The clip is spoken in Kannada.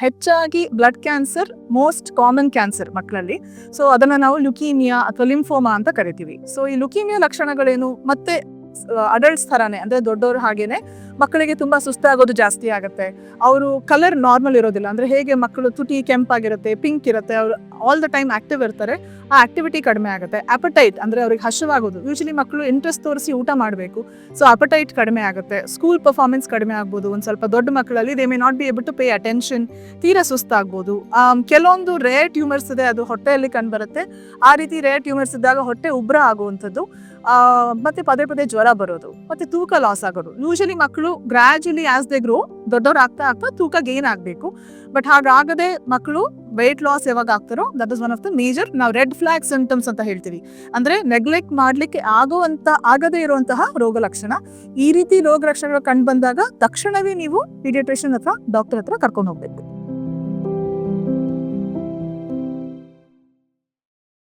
ಹೆಚ್ಚಾಗಿ blood cancer most common cancer ಮಕ್ಕಳಲ್ಲಿ. ಸೊ ಅದನ್ನ ನಾವು ಲ್ಯುಕೀಮಿಯಾ ಅಥವಾ ಲಿಂಫೋಮಾ ಅಂತ ಕರಿತೀವಿ. ಸೊ ಈ ಲ್ಯುಕೀಮಿಯಾ ಲಕ್ಷಣಗಳೇನು? ಮತ್ತೆ ಅಡಲ್ಟ್ಸ್ ಥರಾನೇ, ಅಂದರೆ ದೊಡ್ಡವರು ಹಾಗೇನೆ ಮಕ್ಕಳಿಗೆ ತುಂಬ ಸುಸ್ತಾಗೋದು ಜಾಸ್ತಿ ಆಗುತ್ತೆ. ಅವರು ಕಲರ್ ನಾರ್ಮಲ್ ಇರೋದಿಲ್ಲ. ಅಂದರೆ ಹೇಗೆ ಮಕ್ಕಳು ತುಟಿ ಕೆಂಪಾಗಿರುತ್ತೆ, ಪಿಂಕ್ ಇರುತ್ತೆ, ಅವರು ಆಲ್ ದ ಟೈಮ್ ಆಕ್ಟಿವ್ ಇರ್ತಾರೆ, ಆ ಆಕ್ಟಿವಿಟಿ ಕಡಿಮೆ ಆಗುತ್ತೆ. ಅಪಟೈಟ್ ಅಂದರೆ ಅವ್ರಿಗೆ ಹಸಿವಾಗೋದು, ಯೂಶಲಿ ಮಕ್ಕಳು ಇಂಟ್ರೆಸ್ಟ್ ತೋರಿಸಿ ಊಟ ಮಾಡಬೇಕು, ಸೊ ಅಪಟೈಟ್ ಕಡಿಮೆ ಆಗುತ್ತೆ. ಸ್ಕೂಲ್ ಪರ್ಫಾರ್ಮೆನ್ಸ್ ಕಡಿಮೆ ಆಗ್ಬೋದು. ಒಂದು ಸ್ವಲ್ಪ ದೊಡ್ಡ ಮಕ್ಕಳಲ್ಲಿ they may not be able to pay attention, ತೀರಾ ಸುಸ್ತಾಗ್ಬೋದು. ಕೆಲವೊಂದು ರೇರ್ ಟ್ಯೂಮರ್ಸ್ ಇದೆ, ಅದು ಹೊಟ್ಟೆಯಲ್ಲಿ ಕಂಡುಬರುತ್ತೆ. ಆ ರೀತಿ ರೇರ್ ಟ್ಯೂಮರ್ಸ್ ಇದ್ದಾಗ ಹೊಟ್ಟೆ ಉಬ್ರ ಆಗುವಂಥದ್ದು, ಮತ್ತೆ ಪದೇ ಪದೇ ಜ್ವರ ಬರೋದು, ಮತ್ತೆ ತೂಕ ಲಾಸ್ ಆಗೋದು. ಯೂಶಲಿ ಮಕ್ಕಳು ಗ್ರಾಜುಲಿ ಆಸ್ ದೇ ಗ್ರೋ ದೊಡ್ಡವ್ರು ಆಗ್ತಾ ಆಗ್ತಾ ತೂಕ ಗೇನ್ ಆಗಬೇಕು. ಬಟ್ ಹಾಗಾಗದೆ ಮಕ್ಕಳು ವೆಯ್ಟ್ ಲಾಸ್ ಯಾವಾಗ ಆಗ್ತಾರೋ that is one of the major ನಾವು ರೆಡ್ ಫ್ಲಾಗ್ ಸಿಂಪ್ಟಮ್ಸ್ ಅಂತ ಹೇಳ್ತೀವಿ. ಅಂದ್ರೆ ನೆಗ್ಲೆಕ್ಟ್ ಮಾಡ್ಲಿಕ್ಕೆ ಆಗದೇ ಇರುವಂತಹ ರೋಗ ಲಕ್ಷಣ. ಈ ರೀತಿ ರೋಗ ಲಕ್ಷಣಗಳು ಕಂಡು ಬಂದಾಗ ತಕ್ಷಣವೇ ನೀವು ಪೀಡಿಯಾಟ್ರಿಷಿಯನ್ ಅಥವಾ ಡಾಕ್ಟರ್ ಹತ್ರ ಕರ್ಕೊಂಡು ಹೋಗ್ಬೇಕು.